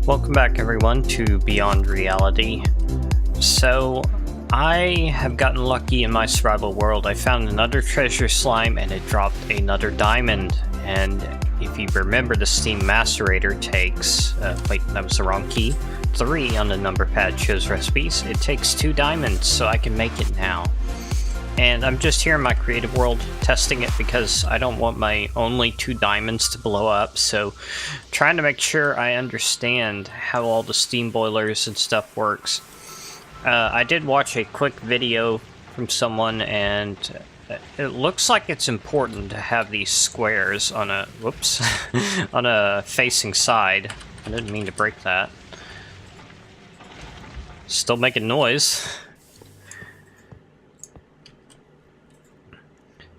Welcome back everyone to Beyond Reality. So, I have gotten lucky in my survival world. I found another treasure slime and it dropped another diamond. And if you remember, the Steam Macerator takes, wait, that was the wrong key. 3 on the number pad shows recipes. It takes 2 diamonds, so I can make it now. And I'm just here in my creative world testing it because I don't want my only 2 diamonds to blow up, so trying to make sure I understand how all the steam boilers and stuff works. I did watch a quick video from someone, and it looks like it's important to have these squares on a, whoops, on a facing side. I didn't mean to break that. Still making noise.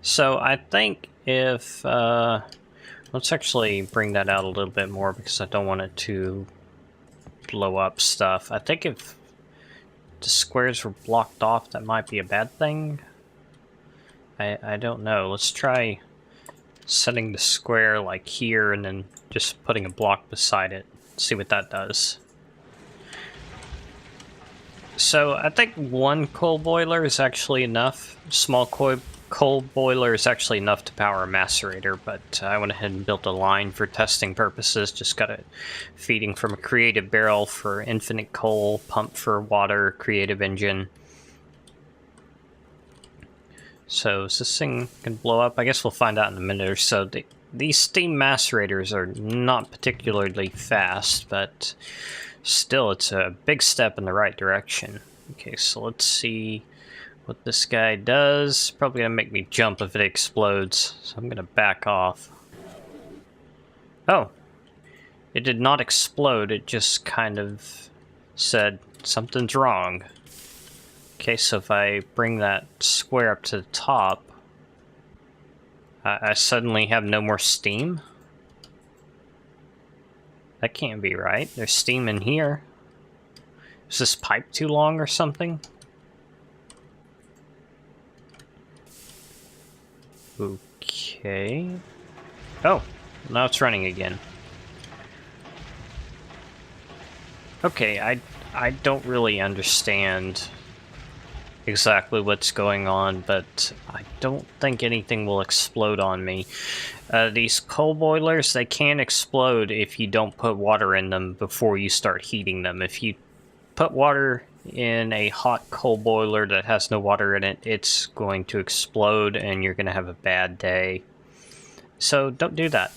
So I think if, let's actually bring that out a little bit more because I don't want it to blow up stuff. I think if the squares were blocked off, that might be a bad thing. I don't know. Let's try setting the square like here and then just putting a block beside it. See what that does. So I think 1 coal boiler is actually enough. Small coal boiler is actually enough to power a macerator, but I went ahead and built a line for testing purposes. Just got it feeding from a creative barrel for infinite coal, pump for water, creative engine. So is this thing gonna blow up? I guess we'll find out in a minute or so. These steam macerators are not particularly fast, but still it's a big step in the right direction. Okay, so let's see what this guy does. Probably gonna make me jump if it explodes, so I'm gonna back off. Oh, it did not explode, it just kind of said something's wrong. Okay, so if I bring that square up to the top, I suddenly have no more steam? That can't be right. There's steam in here. Is this pipe too long or something? Okay. Oh, now it's running again. Okay, I don't really understand exactly what's going on, but I don't think anything will explode on me. These coal boilers, they can explode if you don't put water in them before you start heating them. If you put water in a hot coal boiler that has no water in it, it's going to explode and you're going to have a bad day. So don't do that.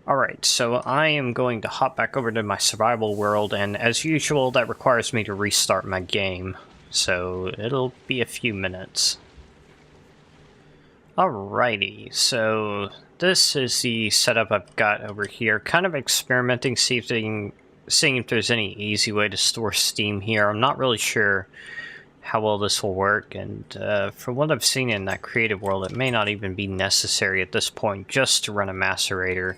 Alright, so I am going to hop back over to my survival world, and as usual that requires me to restart my game. So it'll be a few minutes. Alrighty, so this is the setup I've got over here. Kind of experimenting, seeing if there's any easy way to store steam here. I'm not really sure how well this will work, and from what I've seen in that creative world, it may not even be necessary at this point just to run a macerator.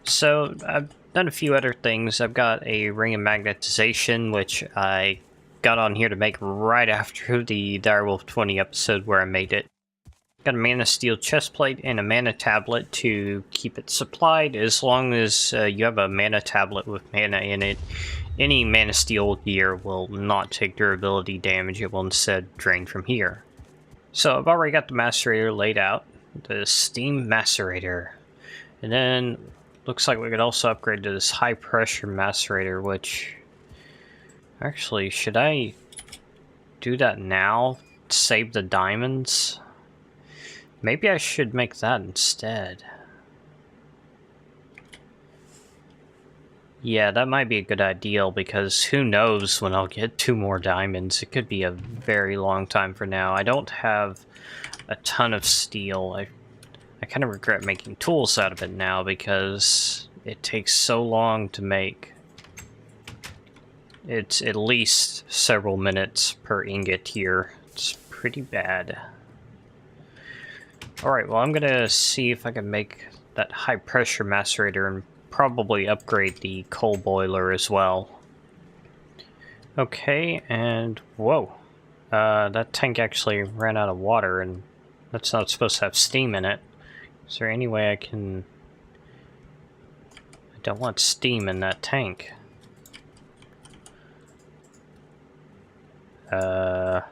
So I've done a few other things. I've got a ring of magnetization, which I got on here to make right after the Direwolf 20 episode where I made it. Got a mana steel chestplate and a mana tablet to keep it supplied. As long as you have a mana tablet with mana in it, any mana steel gear will not take durability damage. It will instead drain from here. So I've already got the macerator laid out, the steam macerator, and then looks like we could also upgrade to this high pressure macerator, which actually, should I do that now? Save the diamonds? Maybe I should make that instead. Yeah, that might be a good idea, because who knows when I'll get 2 more diamonds. It could be a very long time for now. I don't have a ton of steel. I kind of regret making tools out of it now because it takes so long to make. It's at least several minutes per ingot here. It's pretty bad. Alright, well I'm gonna see if I can make that high pressure macerator and probably upgrade the coal boiler as well. Okay, and whoa. That tank actually ran out of water, and that's not supposed to have steam in it. Is there any way I can Don't want steam in that tank. I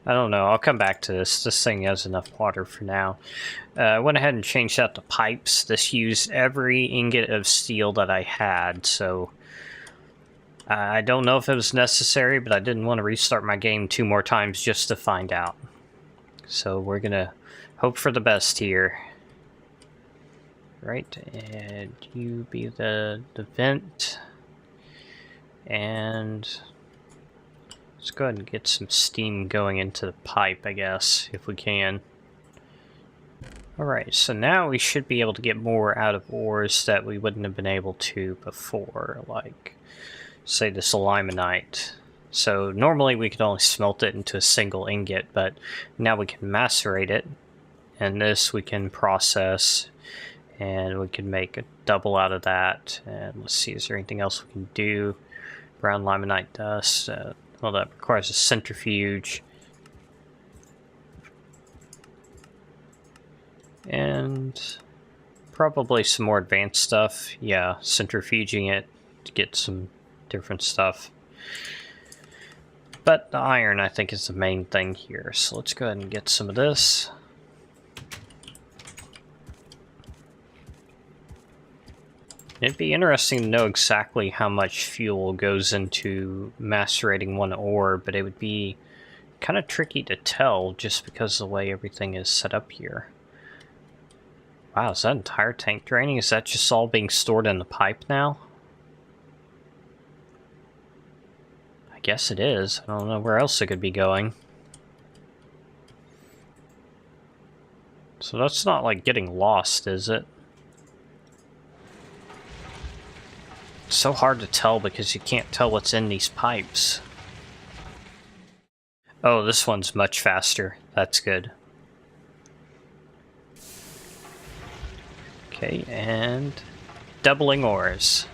don't know. I'll come back to this. This thing has enough water for now. I went ahead and changed out the pipes. This used every ingot of steel that I had, so I don't know if it was necessary, but I didn't want to restart my game 2 more times just to find out. So we're gonna hope for the best here. Right, and you be the vent, and let's go ahead and get some steam going into the pipe, I guess, if we can. Alright, so now we should be able to get more out of ores that we wouldn't have been able to before, like, say, this limonite. So normally we could only smelt it into a single ingot, but now we can macerate it, and this we can process, and we can make a double out of that. And let's see, is there anything else we can do? Brown limonite dust. Well, that requires a centrifuge. And probably some more advanced stuff. Yeah, centrifuging it to get some different stuff. But the iron, I think, is the main thing here. So let's go ahead and get some of this. It'd be interesting to know exactly how much fuel goes into macerating one ore, but it would be kind of tricky to tell just because of the way everything is set up here. Wow, is that entire tank draining? Is that just all being stored in the pipe now? I guess it is. I don't know where else it could be going. So that's not like getting lost, is it? It's so hard to tell because you can't tell what's in these pipes. Oh, this one's much faster. That's good. Okay, and doubling ores.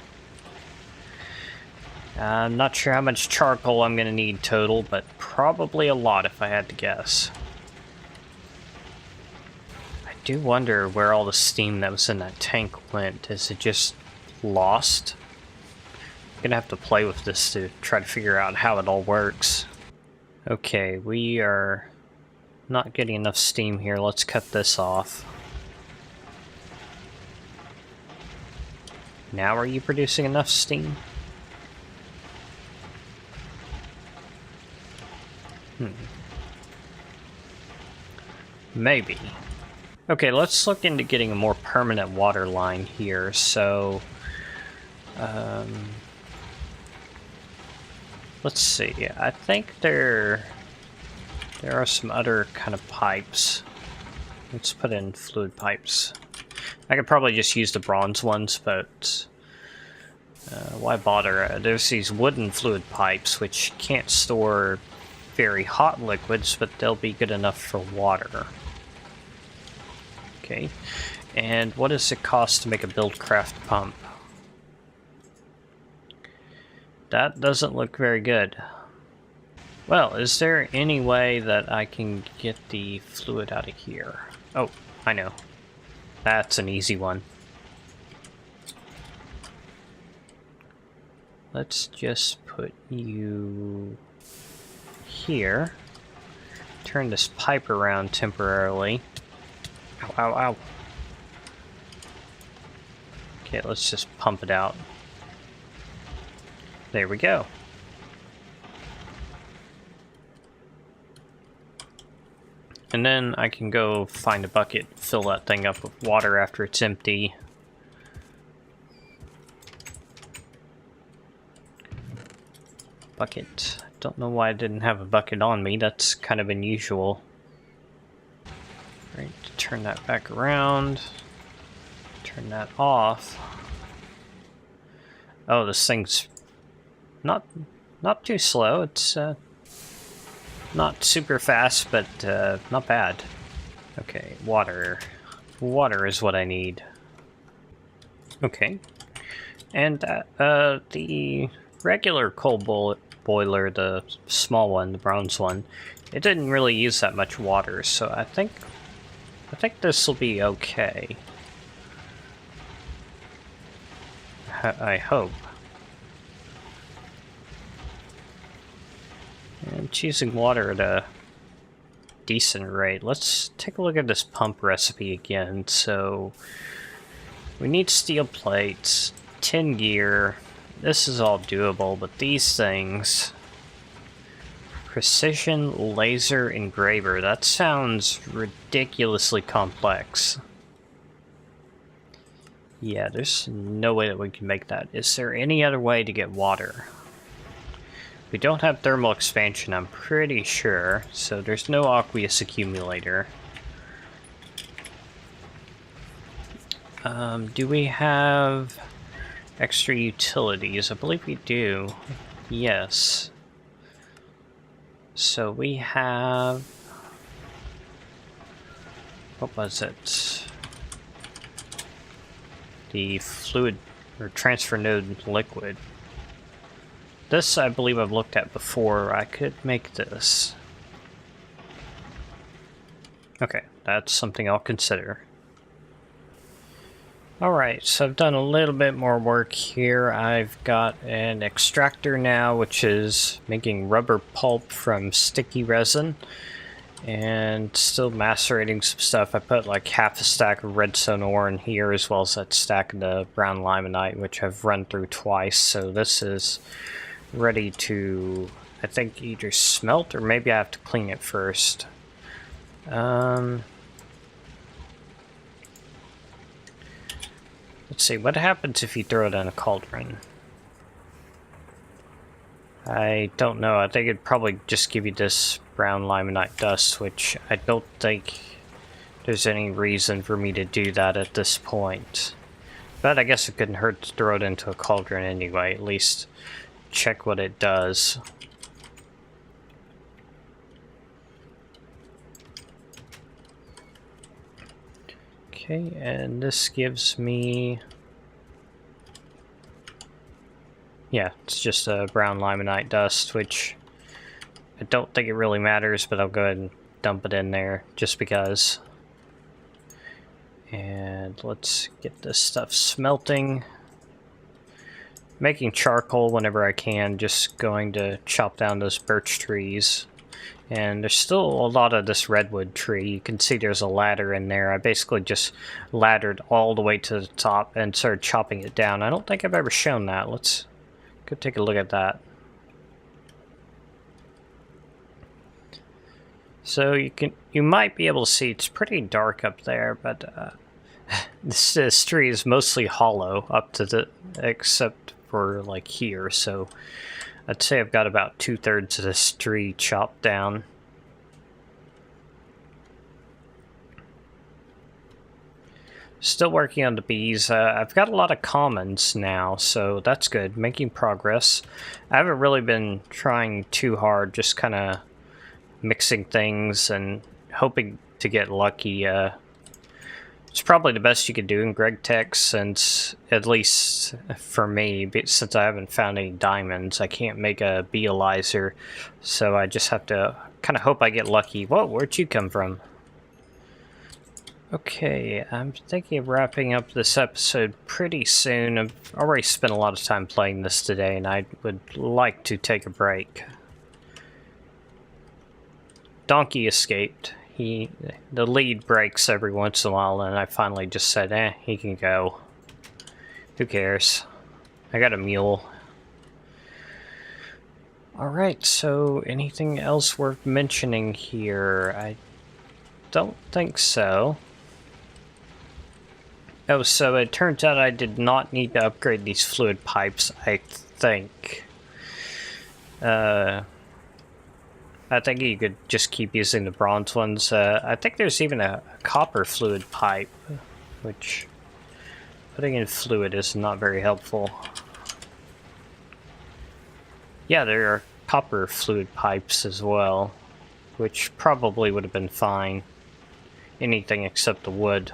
I'm not sure how much charcoal I'm going to need total, but probably a lot if I had to guess. I do wonder where all the steam that was in that tank went. Is it just lost? I'm going to have to play with this to try to figure out how it all works. Okay, we are not getting enough steam here. Let's cut this off. Now are you producing enough steam? Maybe. Okay, let's look into getting a more permanent water line here. So, let's see. I think there are some other kind of pipes. Let's put in fluid pipes. I could probably just use the bronze ones, but why bother? There's these wooden fluid pipes which can't store very hot liquids, but they'll be good enough for water. Okay, and what does it cost to make a Buildcraft pump? That doesn't look very good. Well, is there any way that I can get the fluid out of here? Oh, I know. That's an easy one. Let's just put you here. Turn this pipe around temporarily. Ow, ow, ow. Okay, let's just pump it out. There we go. And then I can go find a bucket, fill that thing up with water after it's empty. Bucket. Don't know why I didn't have a bucket on me. That's kind of unusual. Right, turn that back around. Turn that off. Oh, this thing's not too slow. It's not super fast, but not bad. Okay, water. Water is what I need. Okay. And the regular coal boiler, the small one, the bronze one, it didn't really use that much water, so I think this will be okay. I hope. And choosing water at a decent rate. Let's take a look at this pump recipe again. So we need steel plates, tin gear. This is all doable, but these things... Precision laser engraver. That sounds ridiculously complex. Yeah, there's no way that we can make that. Is there any other way to get water? We don't have thermal expansion, I'm pretty sure, so there's no aqueous accumulator. Do we have extra utilities? I believe we do. Yes. So we have... What was it? The fluid or transfer node liquid. This I believe I've looked at before. I could make this. Okay, that's something I'll consider. Alright, so I've done a little bit more work here. I've got an extractor now, which is making rubber pulp from sticky resin. And still macerating some stuff. I put like half a stack of redstone ore in here, as well as that stack of the brown limonite, which I've run through twice. So this is ready to, I think, either smelt or maybe I have to clean it first. Let's see, what happens if you throw it in a cauldron? I don't know. I think it'd probably just give you this brown limonite dust, which I don't think there's any reason for me to do that at this point. But I guess it couldn't hurt to throw it into a cauldron anyway, at least check what it does. Okay, and this gives me... Yeah, it's just a brown limonite dust, which I don't think it really matters, but I'll go ahead and dump it in there just because. And let's get this stuff smelting. Making charcoal whenever I can, just going to chop down those birch trees. And there's still a lot of this redwood tree. You can see there's a ladder in there. I basically just laddered all the way to the top and started chopping it down. I don't think I've ever shown that. Let's go take a look at that. So you might be able to see it's pretty dark up there, but this tree is mostly hollow up to the except for like here. So I'd say I've got about 2/3 of this tree chopped down. Still working on the bees. I've got a lot of commons now, so that's good. Making progress. I haven't really been trying too hard, just kind of mixing things and hoping to get lucky. It's probably the best you could do in Greg Tech, since, at least for me, since I haven't found any diamonds, I can't make a beealizer, so I just have to kind of hope I get lucky. Whoa, where'd you come from? Okay, I'm thinking of wrapping up this episode pretty soon. I've already spent a lot of time playing this today, and I would like to take a break. Donkey escaped. The lead breaks every once in a while, and I finally just said, he can go. Who cares? I got a mule. Alright, so anything else worth mentioning here? I don't think so. Oh, so it turns out I did not need to upgrade these fluid pipes, I think. I think you could just keep using the bronze ones. I think there's even a copper fluid pipe, which putting in fluid is not very helpful. Yeah, there are copper fluid pipes as well, which probably would have been fine. Anything except the wood.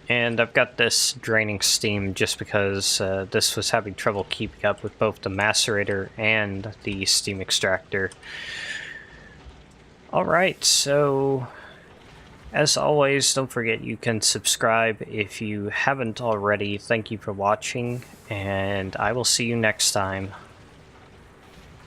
And I've got this draining steam just because this was having trouble keeping up with both the macerator and the steam extractor. Alright, so As always, don't forget you can subscribe if you haven't already. Thank you for watching, and I will see you next time.